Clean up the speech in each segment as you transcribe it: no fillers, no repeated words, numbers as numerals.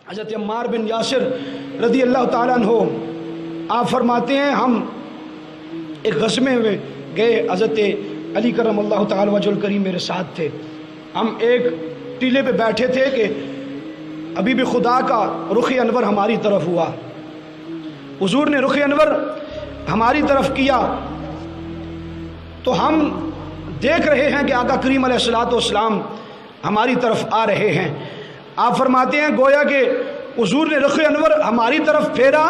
حضرت عمار بن یاسر رضی اللہ تعالیٰ عنہ آپ فرماتے ہیں ہم ایک غزوے میں گئے، حضرت علی کرم اللہ تعالیٰ وجہ الکریم میرے ساتھ تھے، ہم ایک ٹیلے پہ بیٹھے تھے کہ حبیب خدا کا رخ انور ہماری طرف ہوا، حضور نے رخ انور ہماری طرف کیا تو ہم دیکھ رہے ہیں کہ آقا کریم علیہ الصلوۃ والسلام ہماری طرف آ رہے ہیں۔ آپ فرماتے ہیں گویا کہ حضور نے رخ انور ہماری طرف پھیرا،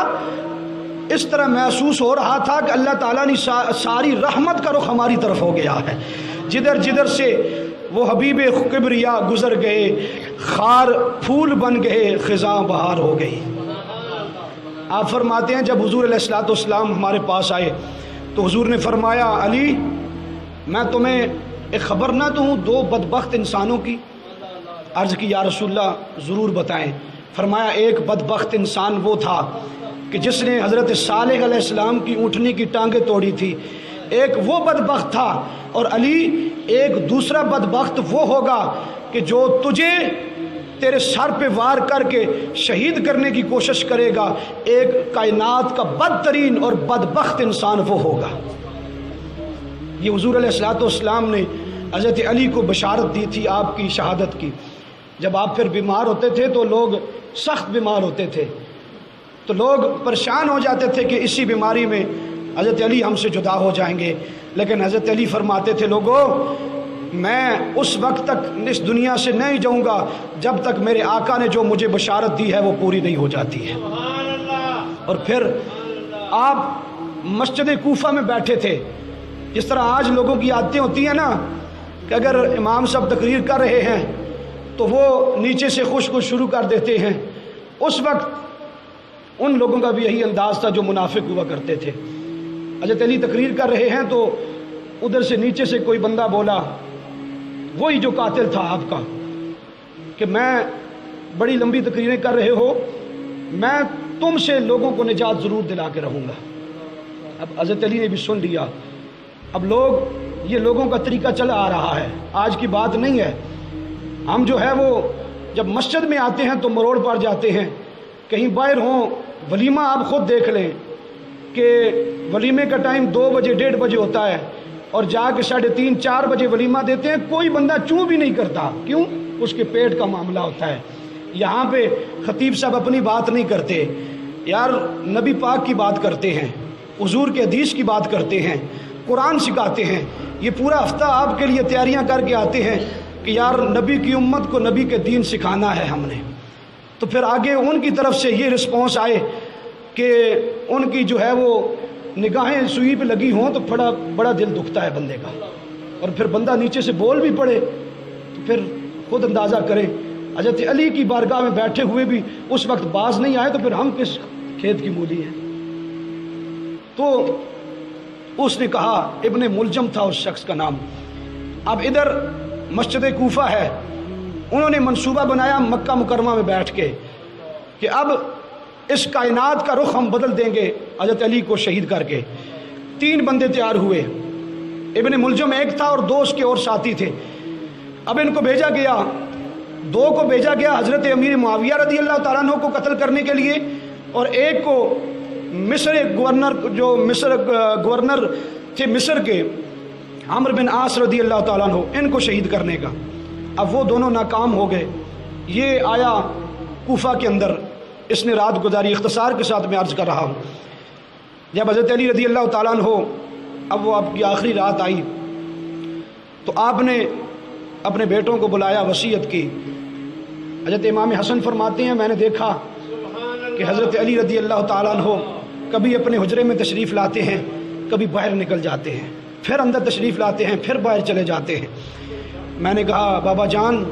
اس طرح محسوس ہو رہا تھا کہ اللہ تعالیٰ نے ساری رحمت کا رخ ہماری طرف ہو گیا ہے، جدھر جدھر سے وہ حبیب کبریا گزر گئے، خار پھول بن گئے، خزاں بہار ہو گئی۔ آپ فرماتے ہیں جب حضور علیہ الصلوۃ والسلام ہمارے پاس آئے تو حضور نے فرمایا علی میں تمہیں ایک خبر نہ دوں دو بدبخت انسانوں کی؟ عرض کی یا رسول اللہ ضرور بتائیں۔ فرمایا ایک بدبخت انسان وہ تھا کہ جس نے حضرت صالح علیہ السلام کی اونٹنی کی ٹانگیں توڑی تھی، ایک وہ بدبخت تھا، اور علی ایک دوسرا بدبخت وہ ہوگا کہ جو تجھے تیرے سر پہ وار کر کے شہید کرنے کی کوشش کرے گا، ایک کائنات کا بدترین اور بدبخت انسان وہ ہوگا۔ یہ حضور علیہ الصلوۃ والسلام نے حضرت علی کو بشارت دی تھی آپ کی شہادت کی۔ جب آپ پھر بیمار ہوتے تھے تو لوگ سخت بیمار ہوتے تھے تو لوگ پریشان ہو جاتے تھے کہ اسی بیماری میں حضرت علی ہم سے جدا ہو جائیں گے، لیکن حضرت علی فرماتے تھے لوگوں میں اس وقت تک اس دنیا سے نہیں جاؤں گا جب تک میرے آقا نے جو مجھے بشارت دی ہے وہ پوری نہیں ہو جاتی ہے۔ اور پھر آپ مسجد کوفہ میں بیٹھے تھے، جس طرح آج لوگوں کی عادتیں ہوتی ہیں نا کہ اگر امام صاحب تقریر کر رہے ہیں تو وہ نیچے سے خوش شروع کر دیتے ہیں، اس وقت ان لوگوں کا بھی یہی انداز تھا جو منافق ہوا کرتے تھے۔ حضرت علی تقریر کر رہے ہیں تو ادھر سے نیچے سے کوئی بندہ بولا، وہی جو قاتل تھا آپ کا، کہ میں بڑی لمبی تقریریں کر رہے ہو، میں تم سے لوگوں کو نجات ضرور دلا کے رہوں گا۔ اب حضرت علی نے بھی سن لیا۔ اب یہ لوگوں کا طریقہ چلا آ رہا ہے، آج کی بات نہیں ہے۔ ہم جو ہے وہ جب مسجد میں آتے ہیں تو مروڑ پڑ جاتے ہیں، کہیں باہر ہوں ولیمہ آپ خود دیکھ لیں کہ ولیمے کا ٹائم 2 بجے 1:30 بجے ہوتا ہے اور جا کے 3:30 4 بجے ولیمہ دیتے ہیں، کوئی بندہ چوں بھی نہیں کرتا، کیوں؟ اس کے پیٹ کا معاملہ ہوتا ہے۔ یہاں پہ خطیب صاحب اپنی بات نہیں کرتے یار، نبی پاک کی بات کرتے ہیں، حضور کے حدیث کی بات کرتے ہیں، قرآن سکھاتے ہیں۔ یہ پورا ہفتہ آپ کے لیے تیاریاں کر کے آتے ہیں کہ یار نبی کی امت کو نبی کے دین سکھانا ہے ہم نے، تو پھر آگے ان کی طرف سے یہ رسپانس آئے کہ ان کی جو ہے وہ نگاہیں سوئی پہ لگی ہوں تو بڑا دل دکھتا ہے بندے کا، اور پھر بندہ نیچے سے بول بھی پڑے تو پھر خود اندازہ کریں۔ حضرت علی کی بارگاہ میں بیٹھے ہوئے بھی اس وقت باز نہیں آئے تو پھر ہم کس کھیت کی مولی ہیں؟ تو اس نے کہا، ابن ملجم تھا اس شخص کا نام۔ اب ادھر مسجد کوفہ ہے، انہوں نے منصوبہ بنایا مکہ مکرمہ میں بیٹھ کے کہ اب اس کائنات کا رخ ہم بدل دیں گے حضرت علی کو شہید کر کے۔ 3 بندے تیار ہوئے، ابن ملجم ایک تھا اور 2 اس کے اور ساتھی تھے۔ اب ان کو بھیجا گیا، 2 کو بھیجا گیا حضرت امیر معاویہ رضی اللہ تعالیٰ عنہ کو قتل کرنے کے لیے، اور ایک کو مصر گورنر، جو گورنر تھے مصر کے، عمرو بن عاص رضی اللہ تعالیٰ عنہ، ان کو شہید کرنے کا۔ اب وہ دونوں ناکام ہو گئے۔ یہ آیا کوفہ کے اندر، اس نے رات گزاری۔ اختصار کے ساتھ میں عرض کر رہا ہوں، جب حضرت علی رضی اللہ تعالیٰ عنہ اب وہ آپ کی آخری رات آئی تو آپ نے اپنے بیٹوں کو بلایا، وصیت کی۔ حضرت امام حسن فرماتے ہیں میں نے دیکھا کہ حضرت علی رضی اللہ تعالیٰ عنہ کبھی اپنے حجرے میں تشریف لاتے ہیں، کبھی باہر نکل جاتے ہیں، پھر اندر تشریف لاتے ہیں، پھر باہر چلے جاتے ہیں۔ میں نے کہا بابا جان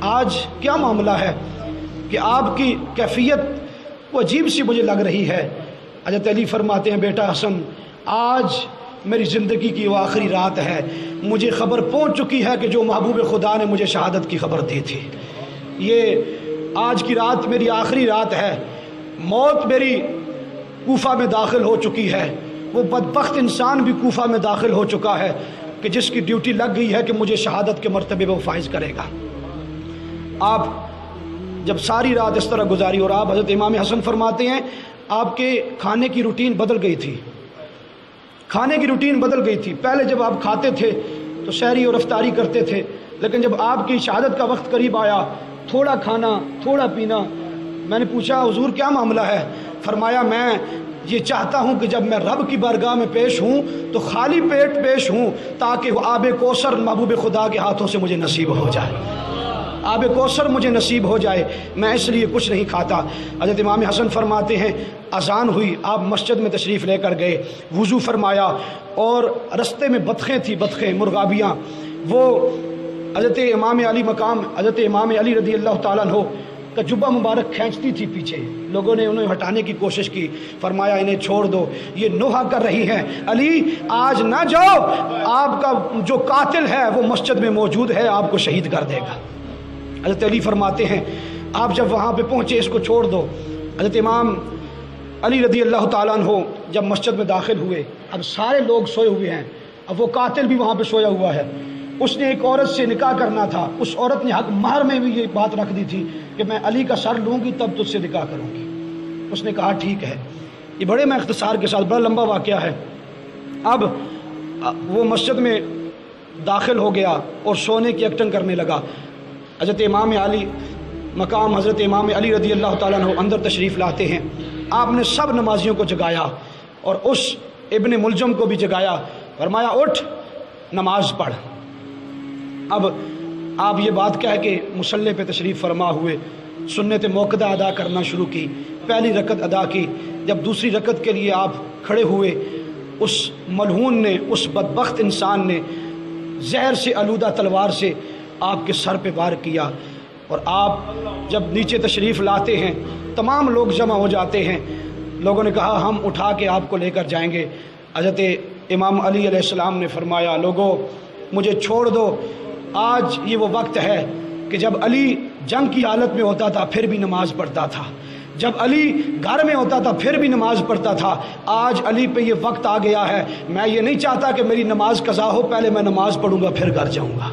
آج کیا معاملہ ہے کہ آپ کی کیفیت وہ عجیب سی مجھے لگ رہی ہے؟ حضرت علی فرماتے ہیں بیٹا حسن، آج میری زندگی کی وہ آخری رات ہے، مجھے خبر پہنچ چکی ہے کہ جو محبوب خدا نے مجھے شہادت کی خبر دی تھی، یہ آج کی رات میری آخری رات ہے، موت میری کوفہ میں داخل ہو چکی ہے، وہ بدبخت انسان بھی کوفہ میں داخل ہو چکا ہے کہ جس کی ڈیوٹی لگ گئی ہے کہ مجھے شہادت کے مرتبے میں فائز کرے گا۔ آپ جب ساری رات اس طرح گزاری اور آپ حضرت امام حسن فرماتے ہیں آپ کے کھانے کی روٹین بدل گئی تھی، کھانے کی روٹین بدل گئی تھی۔ پہلے جب آپ کھاتے تھے تو سحری اور افطاری کرتے تھے، لیکن جب آپ کی شہادت کا وقت قریب آیا تھوڑا کھانا تھوڑا پینا۔ میں نے پوچھا حضور کیا معاملہ ہے؟ فرمایا میں یہ چاہتا ہوں کہ جب میں رب کی بارگاہ میں پیش ہوں تو خالی پیٹ پیش ہوں تاکہ وہ آب کوثر محبوب خدا کے ہاتھوں سے مجھے نصیب ہو جائے، آب کوثر مجھے نصیب ہو جائے، میں اس لیے کچھ نہیں کھاتا۔ حضرت امام حسن فرماتے ہیں اذان ہوئی، آپ مسجد میں تشریف لے کر گئے، وضو فرمایا اور رستے میں بطخیں تھیں، بطخیں مرغابیاں، وہ حضرت امام علی مقام حضرت امام علی رضی اللہ تعالیٰ عنہ کا جبہ مبارک کھینچتی تھی پیچھے، لوگوں نے انہیں ہٹانے کی کوشش کی، فرمایا انہیں چھوڑ دو، یہ نوحہ کر رہی ہیں، علی آج نہ جاؤ، آپ کا جو قاتل ہے وہ مسجد میں موجود ہے، آپ کو شہید کر دے گا۔ حضرت علی فرماتے ہیں آپ جب وہاں پہ پہنچے اس کو چھوڑ دو۔ حضرت امام علی رضی اللہ تعالیٰ عنہ جب مسجد میں داخل ہوئے، اب سارے لوگ سوئے ہوئے ہیں، اب وہ قاتل بھی وہاں پہ سویا ہوا ہے، اس نے ایک عورت سے نکاح کرنا تھا، اس عورت نے حق مہر میں بھی یہ بات رکھ دی تھی کہ میں علی کا سر لوں گی تب تجھ سے نکاح کروں گی۔ اس نے کہا ٹھیک ہے۔ یہ بڑے میں اختصار کے ساتھ، بڑا لمبا واقعہ ہے۔ اب وہ مسجد میں داخل ہو گیا اور سونے کی ایکٹنگ کرنے لگا۔ حضرت امام علی مقام حضرت امام علی رضی اللہ تعالیٰ عنہ اندر تشریف لاتے ہیں، آپ نے سب نمازیوں کو جگایا اور اس ابن ملجم کو بھی جگایا، فرمایا اٹھ نماز پڑھ۔ اب آپ یہ بات کہہ کے مصلی پہ تشریف فرما ہوئے، سنت موقدہ ادا کرنا شروع کی، پہلی رکعت ادا کی۔ جب دوسری رکعت کے لیے آپ کھڑے ہوئے، اس ملعون نے، اس بدبخت انسان نے زہر سے آلودہ تلوار سے آپ کے سر پہ وار کیا، اور آپ جب نیچے تشریف لاتے ہیں تمام لوگ جمع ہو جاتے ہیں، لوگوں نے کہا ہم اٹھا کے آپ کو لے کر جائیں گے۔ حضرت امام علی علیہ السلام نے فرمایا لوگوں مجھے چھوڑ دو، آج یہ وہ وقت ہے کہ جب علی جنگ کی حالت میں ہوتا تھا پھر بھی نماز پڑھتا تھا، جب علی گھر میں ہوتا تھا پھر بھی نماز پڑھتا تھا، آج علی پہ یہ وقت آ گیا ہے، میں یہ نہیں چاہتا کہ میری نماز قضا ہو، پہلے میں نماز پڑھوں گا پھر گھر جاؤں گا،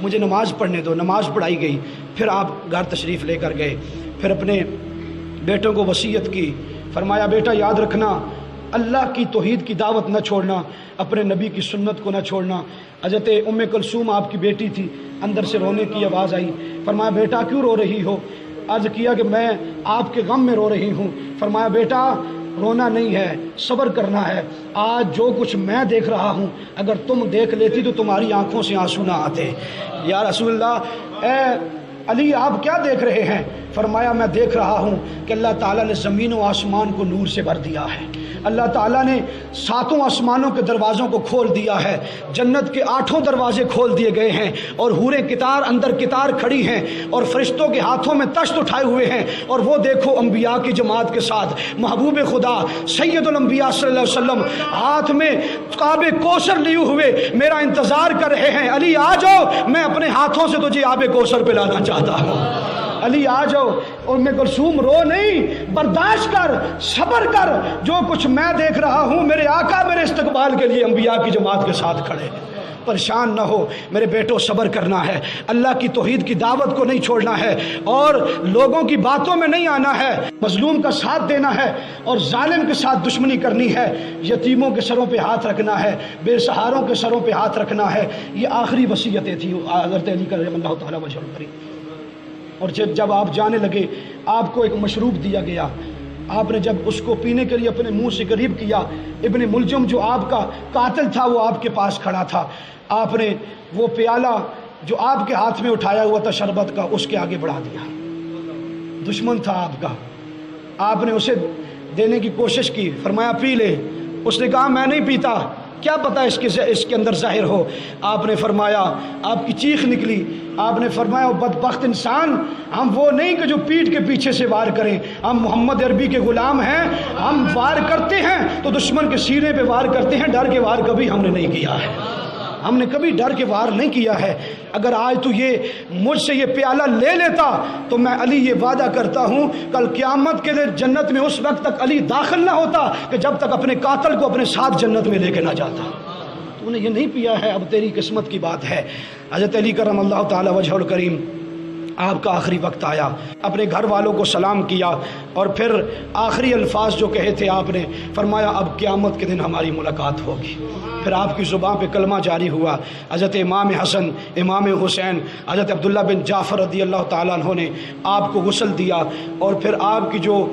مجھے نماز پڑھنے دو۔ نماز پڑھائی گئی، پھر آپ گھر تشریف لے کر گئے، پھر اپنے بیٹوں کو وصیت کی، فرمایا بیٹا یاد رکھنا اللہ کی توحید کی دعوت نہ چھوڑنا، اپنے نبی کی سنت کو نہ چھوڑنا۔ حضرت ام کلثوم آپ کی بیٹی تھی، اندر سے رونے کی آواز آئی، فرمایا بیٹا کیوں رو رہی ہو؟ عرض کیا کہ میں آپ کے غم میں رو رہی ہوں۔ فرمایا بیٹا رونا نہیں ہے، صبر کرنا ہے، آج جو کچھ میں دیکھ رہا ہوں اگر تم دیکھ لیتی تو تمہاری آنکھوں سے آنسو نہ آتے۔ یا رسول اللہ، اے علی آپ کیا دیکھ رہے ہیں؟ فرمایا میں دیکھ رہا ہوں کہ اللہ تعالیٰ نے زمین و آسمان کو نور سے بھر دیا ہے، اللہ تعالیٰ نے 7 آسمانوں کے دروازوں کو کھول دیا ہے، جنت کے 8 دروازے کھول دیے گئے ہیں، اور حوریں کتار اندر کتار کھڑی ہیں، اور فرشتوں کے ہاتھوں میں تشت اٹھائے ہوئے ہیں، اور وہ دیکھو انبیاء کی جماعت کے ساتھ محبوب خدا سید الانبیاء صلی اللہ علیہ وسلم ہاتھ میں آب کوثر لیے ہوئے میرا انتظار کر رہے ہیں، علی آ جاؤ میں اپنے ہاتھوں سے تجھے آب کوثر پلانا چاہتا ہوں، علی آ جاؤ۔ اور ام کلثوم رو نہیں، برداشت کر، صبر کر، جو کچھ میں دیکھ رہا ہوں میرے آقا میرے استقبال کے لیے انبیاء کی جماعت کے ساتھ کھڑے، پریشان نہ ہو میرے بیٹو، صبر کرنا ہے، اللہ کی توحید کی دعوت کو نہیں چھوڑنا ہے، اور لوگوں کی باتوں میں نہیں آنا ہے، مظلوم کا ساتھ دینا ہے اور ظالم کے ساتھ دشمنی کرنی ہے، یتیموں کے سروں پہ ہاتھ رکھنا ہے، بے سہاروں کے سروں پہ ہاتھ رکھنا ہے۔ یہ آخری وصیتیں تھیں حضرت علی کرم اللہ تعالیٰ وجہ الکریم۔ اور جب آپ جانے لگے آپ کو ایک مشروب دیا گیا، آپ نے جب اس کو پینے کے لیے اپنے منہ سے قریب کیا، ابن ملجم جو آپ کا قاتل تھا وہ آپ کے پاس کھڑا تھا، آپ نے وہ پیالہ جو آپ کے ہاتھ میں اٹھایا ہوا تھا شربت کا اس کے آگے بڑھا دیا، دشمن تھا آپ کا، آپ نے اسے دینے کی کوشش کی، فرمایا پی لے، اس نے کہا میں نہیں پیتا، کیا پتہ اس کے اندر ظاہر ہو۔ آپ نے فرمایا، آپ کی چیخ نکلی، آپ نے فرمایا بدبخت انسان، ہم وہ نہیں کہ جو پیٹھ کے پیچھے سے وار کریں، ہم محمد عربی کے غلام ہیں، ہم وار کرتے ہیں تو دشمن کے سینے پہ وار کرتے ہیں، ڈر کے وار کبھی ہم نے نہیں کیا ہے، ہم نے کبھی ڈر کے وار نہیں کیا ہے۔ اگر آج تو یہ مجھ سے یہ پیالہ لے لیتا تو میں علی یہ وعدہ کرتا ہوں کل قیامت کے دن جنت میں اس وقت تک علی داخل نہ ہوتا کہ جب تک اپنے قاتل کو اپنے ساتھ جنت میں لے کے نہ جاتا۔ تو نے یہ نہیں پیا ہے، اب تیری قسمت کی بات ہے۔ حضرت علی کرم اللہ تعالی وجہ الکریم آپ کا آخری وقت آیا، اپنے گھر والوں کو سلام کیا، اور پھر آخری الفاظ جو کہے تھے آپ نے فرمایا اب قیامت کے دن ہماری ملاقات ہوگی۔ پھر آپ کی زبان پہ کلمہ جاری ہوا۔ حضرت امام حسن، امام حسین، حضرت عبداللہ بن جعفر رضی اللہ تعالیٰ عنہ نے آپ کو غسل دیا، اور پھر آپ کی جو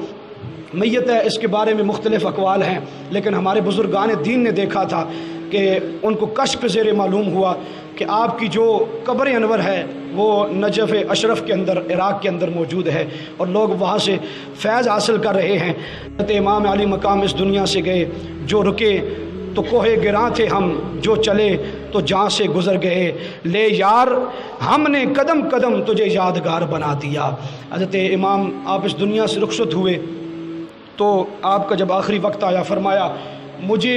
میت ہے اس کے بارے میں مختلف اقوال ہیں، لیکن ہمارے بزرگان دین نے دیکھا تھا کہ ان کو کشف زیر معلوم ہوا کہ آپ کی جو قبر انور ہے وہ نجف اشرف کے اندر، عراق کے اندر موجود ہے، اور لوگ وہاں سے فیض حاصل کر رہے ہیں۔ حضرت امام علی مقام اس دنیا سے گئے، جو رکے تو کوہ گراں تھے ہم، جو چلے تو جہاں سے گزر گئے، لے یار ہم نے قدم قدم تجھے یادگار بنا دیا۔ حضرت امام آپ اس دنیا سے رخصت ہوئے تو آپ کا جب آخری وقت آیا فرمایا مجھے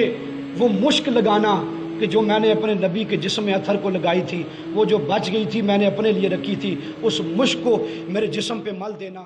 وہ مشک لگانا کہ جو میں نے اپنے نبی کے جسم اطہر کو لگائی تھی، وہ جو بچ گئی تھی میں نے اپنے لیے رکھی تھی، اس مشک کو میرے جسم پہ مل دینا۔